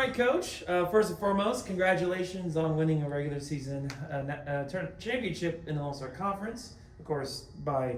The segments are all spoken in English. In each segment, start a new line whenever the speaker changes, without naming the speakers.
right, Coach. First and foremost, congratulations on winning a regular season championship in the Lone Star Conference. Of course, by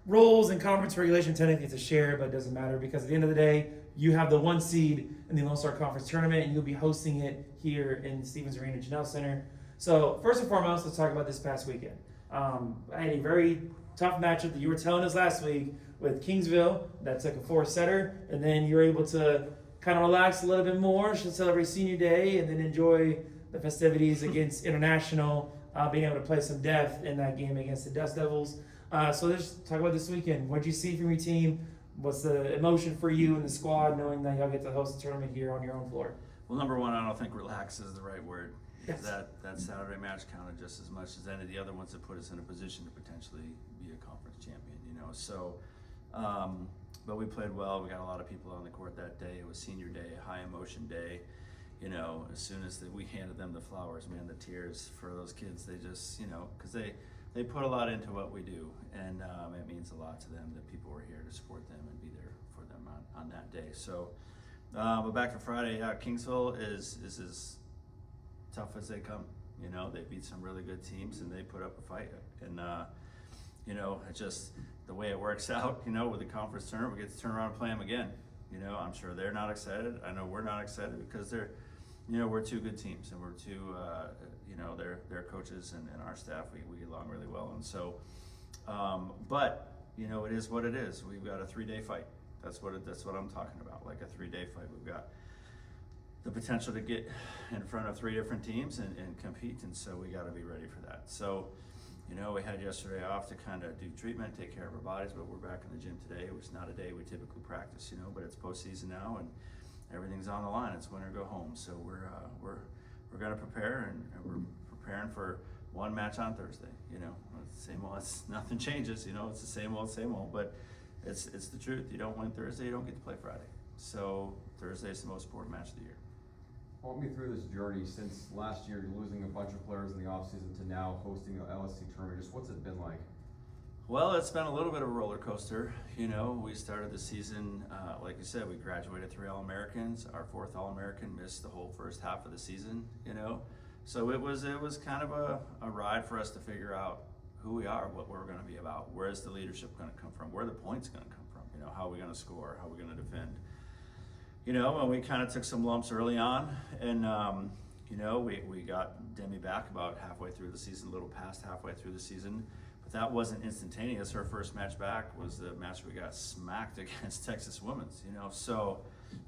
rules and conference regulation, technically it's a share, but it doesn't matter because at the end of the day, you have the 1 seed in the Lone Star Conference tournament, and you'll be hosting it here in Stevens Arena Janelle Center. So first and foremost, let's talk about this past weekend. I had a very tough matchup that you were telling us last week with Kingsville that took a 4-setter, and then you were able to kind of relax a little bit more, celebrate senior day, and then enjoy the festivities against International, being able to play some depth in that game against the Dust Devils. So let's talk about this weekend. What did you see from your team? What's the emotion for you and the squad knowing that y'all get to host a tournament here on your own floor?
Well, number one, I don't think relax is the right word.
Yes.
That Saturday match counted just as much as any of the other ones that put us in a position to potentially be a conference champion, you know. So, but we played well. We got a lot of people on the court that day. It was senior day, a high emotion day. You know, as soon as we handed them the flowers, man, the tears for those kids, they just, you know, because they put a lot into what we do, and it means a lot to them that people were here to support them and be there for them on that day. So, but back to Friday, Kingsville is as tough as they come. You know, they beat some really good teams and they put up a fight. And you know, it just the way it works out. You know, with the conference tournament, we get to turn around and play them again. You know, I'm sure they're not excited. I know we're not excited because they're, you know, we're two good teams and we're two, you know, their coaches and our staff. We get along really well. And so, but you know, it is what it is. We've got a 3-day fight. That's what I'm talking about. Like a 3-day fight. We've got the potential to get in front of 3 different teams and compete, and so we got to be ready for that. So, you know, we had yesterday off to kind of do treatment, take care of our bodies, but we're back in the gym today. It was not a day we typically practice, you know, but it's postseason now and everything's on the line. It's win or go home. So we're going to prepare and we're preparing for one match on Thursday. You know, it's the same old. Nothing changes. You know, it's the same old. But it's the truth. You don't win Thursday, you don't get to play Friday. So Thursday is the most important match of the year.
Walk me through this journey since last year, you're losing a bunch of players in the offseason to now hosting the LSC tournament. Just what's it been like?
Well, it's been a little bit of a roller coaster. You know, we started the season, like you said, we graduated 3 All-Americans. Our 4th All-American missed the whole first half of the season, you know. So it was kind of a ride for us to figure out who we are, what we're going to be about. Where's the leadership going to come from? Where are the points going to come from? You know, how are we going to score? How are we going to defend? You know, and we kind of took some lumps early on, and you know, we got Demi back about halfway through the season, a little past halfway through the season, but that wasn't instantaneous. Her first match back was the match we got smacked against Texas Women's, you know, so,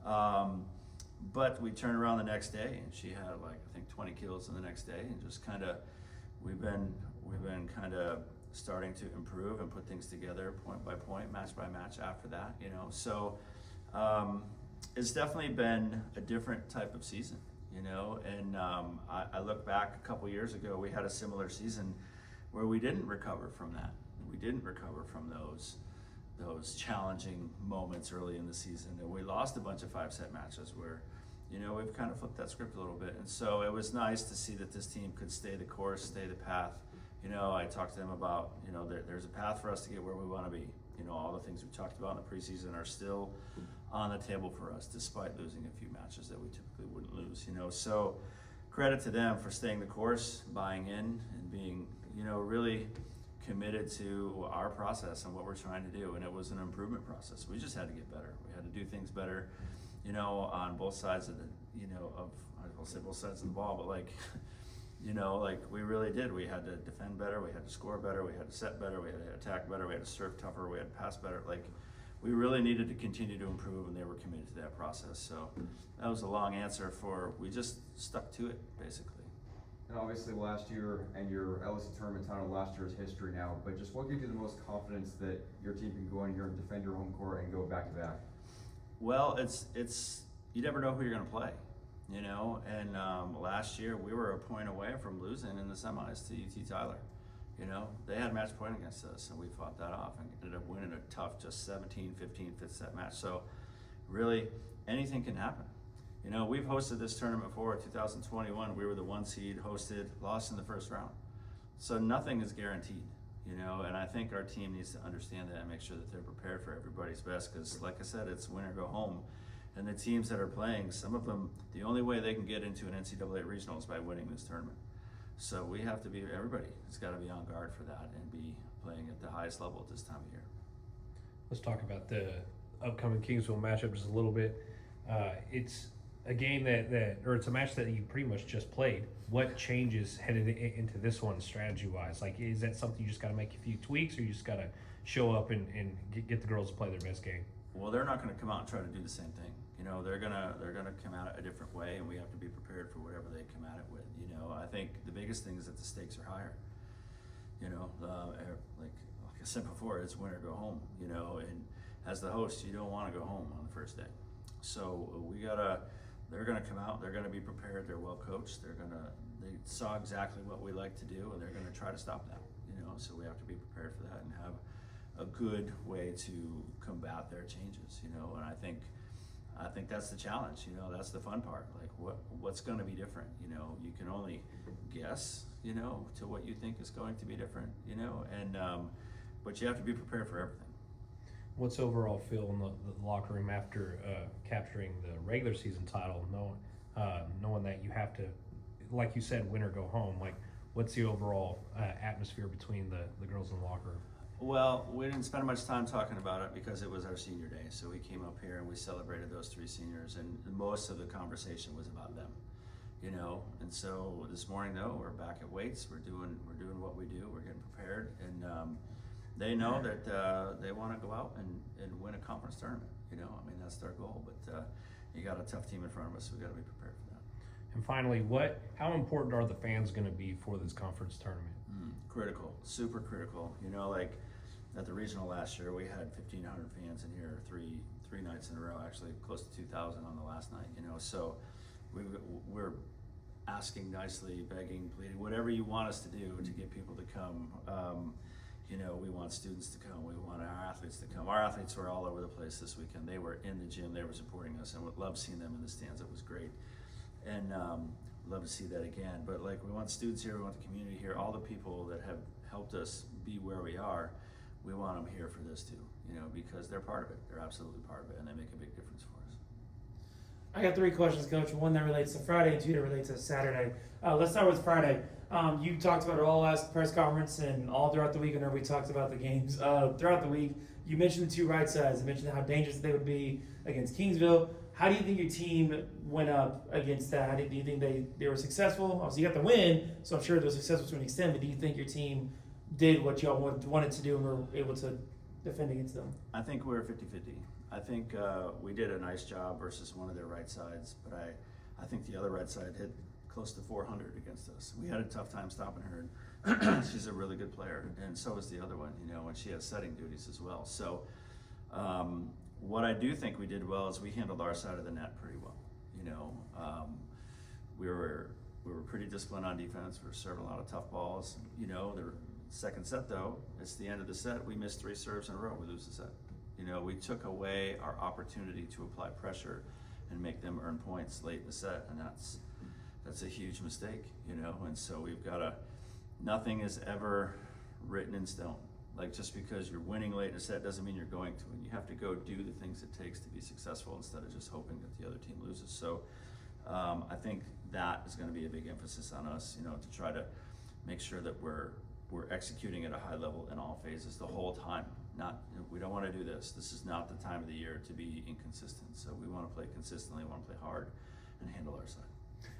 but we turned around the next day, and she had like, I think 20 kills in the next day, and just kind of, we've been kind of starting to improve and put things together point by point, match by match after that, you know, so, it's definitely been a different type of season, you know, and I look back a couple years ago, we had a similar season where we didn't recover from that. We didn't recover from those challenging moments early in the season, and we lost a bunch of 5-set matches where, you know, we've kind of flipped that script a little bit. And so it was nice to see that this team could stay the course, stay the path. You know, I talked to them about, you know, there's a path for us to get where we want to be. You know, all the things we talked about in the preseason are still on the table for us, despite losing a few matches that we typically wouldn't lose, you know. So credit to them for staying the course, buying in, and being, you know, really committed to our process and what we're trying to do. And it was an improvement process. We just had to get better. We had to do things better, you know, on both sides of the, you know, I will say both sides of the ball, but like, you know, like we really did. We had to defend better, we had to score better, we had to set better, we had to attack better, we had to serve tougher, we had to pass better. Like, we really needed to continue to improve, and they were committed to that process. So that was a long answer for, we just stuck to it, basically.
And obviously last year, and your LSC tournament title last year is history now, but just what gives you the most confidence that your team can go in here and defend your home court and go back to back?
Well, it's you never know who you're going to play, you know, and last year we were a point away from losing in the semis to UT Tyler. You know, they had match point against us, and we fought that off and ended up winning a tough, just 17-15 5th set match. So really, anything can happen. You know, we've hosted this tournament before. 2021, we were the 1 seed, hosted, lost in the first round. So nothing is guaranteed, you know, and I think our team needs to understand that and make sure that they're prepared for everybody's best, because like I said, it's win or go home. And the teams that are playing, some of them, the only way they can get into an NCAA regional is by winning this tournament. So we have to be, everybody has got to be on guard for that and be playing at the highest level at this time of year.
Let's talk about the upcoming Kingsville matchup just a little bit. It's a game or it's a match that you pretty much just played. What changes headed into this one strategy-wise? Like, is that something you just got to make a few tweaks, or you just got to show up and get the girls to play their best game?
Well, they're not going to come out and try to do the same thing. You know, they're gonna come at it a different way, and we have to be prepared for whatever they come at it with. You know, I think the biggest thing is that the stakes are higher. You know, like I said before, it's win or go home. You know, and as the host, you don't want to go home on the first day. So they're gonna come out. They're gonna be prepared. They're well coached. They saw exactly what we like to do, and they're gonna try to stop that. You know, so we have to be prepared for that and have a good way to combat their changes. You know, and I think that's the challenge. You know, that's the fun part. Like, what's going to be different? You know, you can only guess, you know, to what you think is going to be different, you know, and but you have to be prepared for everything.
What's overall feel in the locker room after capturing the regular season title, knowing that you have to, like you said, win or go home? Like, what's the overall atmosphere between the girls in the locker room?
Well, we didn't spend much time talking about it because it was our senior day. So we came up here and we celebrated those 3 seniors, and most of the conversation was about them, you know. And so this morning, though, we're back at weights. We're doing what we do. We're getting prepared, and they know that they want to go out and win a conference tournament. You know, I mean, that's their goal. But you got a tough team in front of us, so we got to be prepared for that.
And finally, how important are the fans going to be for this conference tournament?
Critical, super critical. You know, like at the regional last year, we had 1,500 fans in here three nights in a row. Actually, close to 2,000 on the last night. You know, so we're asking nicely, begging, pleading, whatever you want us to do to get people to come. You know, we want students to come. We want our athletes to come. Our athletes were all over the place this weekend. They were in the gym. They were supporting us, and would love seeing them in the stands. It was great, and love to see that again. But like, we want students here. We want the community here. All the people that have helped us be where we are. We want them here for this too. You know, because they're part of it. They're absolutely part of it, and they make a big difference for us.
I got 3 questions, Coach. 1 that relates to Friday and 2 that relates to Saturday. Let's start with Friday. You talked about it all last press conference and all throughout the week whenever we talked about the games. Throughout the week, you mentioned the 2 right sides. You mentioned how dangerous they would be against Kingsville. How do you think your team went up against that? Do you think they were successful? Obviously, you got the win, so I'm sure they were successful to an extent, but do you think your team did what y'all wanted to do and were able to defend against them?
I think we're 50-50. I think we did a nice job versus one of their right sides, but I think the other right side hit close to 400 against us. We had a tough time stopping her. She's a really good player, and so is the other one, you know, and she has setting duties as well. So what I do think we did well is we handled our side of the net pretty well. You know, we were pretty disciplined on defense. We were serving a lot of tough balls. You know, the second set, though, it's the end of the set. We missed 3 serves in a row. We lose the set. You know, we took away our opportunity to apply pressure and make them earn points late in the set, and that's a huge mistake, you know. And so we've got to, nothing is ever written in stone. Like, just because you're winning late in a set doesn't mean you're going to, and you have to go do the things it takes to be successful instead of just hoping that the other team loses. So I think that is going to be a big emphasis on us, you know, to try to make sure that we're executing at a high level in all phases the whole time. We don't want to do this. This is not the time of the year to be inconsistent. So we want to play consistently, we want to play hard, and handle our side.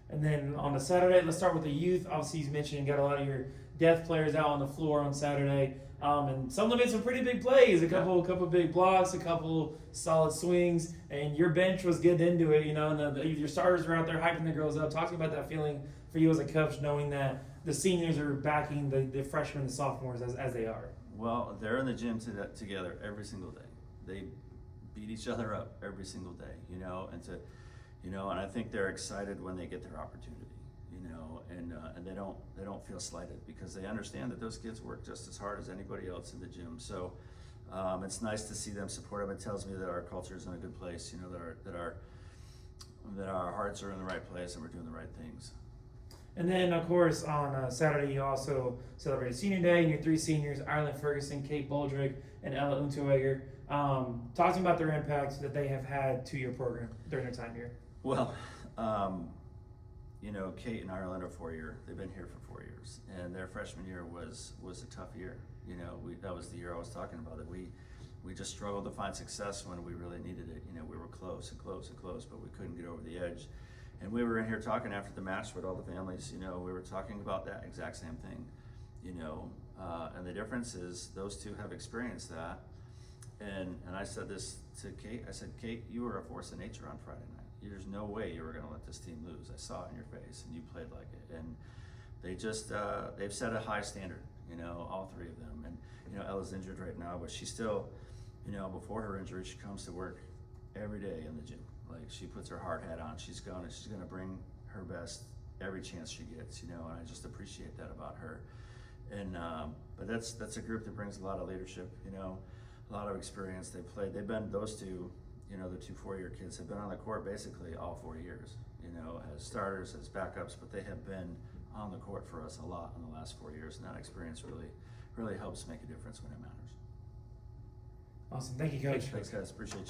And then on the Saturday, let's start with the youth. Obviously, you mentioned you got a lot of your depth players out on the floor on Saturday, and some of them made some pretty big plays. A couple big blocks, a couple solid swings, and your bench was getting into it. You know, and your starters were out there hyping the girls up. Talking about that feeling for you as a coach, knowing that the seniors are backing the freshmen and the sophomores as they are.
Well, they're in the gym together every single day. They beat each other up every single day, you know, and I think they're excited when they get their opportunity, you know, and they don't feel slighted because they understand that those kids work just as hard as anybody else in the gym. So it's nice to see them support them. It tells me that our culture is in a good place, you know, that our hearts are in the right place and we're doing the right things.
And then, of course, on Saturday, you also celebrated Senior Day, and your 3 seniors, Ireland Ferguson, Kate Boldrick, and Ella Unterweger, Talk to me about their impact that they have had to your program during their time here.
Well, you know, Kate and Ireland are 4-year. They've been here for 4 years, and their freshman year was a tough year. You know, that was the year I was talking about. That we just struggled to find success when we really needed it. You know, we were close and close and close, but we couldn't get over the edge. And we were in here talking after the match with all the families. You know, we were talking about that exact same thing. You know, and the difference is those two have experienced that. And I said this to Kate. I said, Kate, you were a force of nature on Friday night. There's no way you were going to let this team lose. I saw it in your face, and you played like it. And they just they've set a high standard. You know, all three of them. And you know, Ella's injured right now, but she still, you know, before her injury, she comes to work every day in the gym. Like, she puts her hard hat on. She's gonna bring her best every chance she gets. You know, and I just appreciate that about her. And but that's a group that brings a lot of leadership. You know, a lot of experience. They've been those two. You know, the two 4-year kids have been on the court basically all 4 years. You know, as starters, as backups, but they have been on the court for us a lot in the last 4 years, and that experience really helps make a difference when it matters.
Awesome. Thank you, Coach.
Thanks, guys. Appreciate you.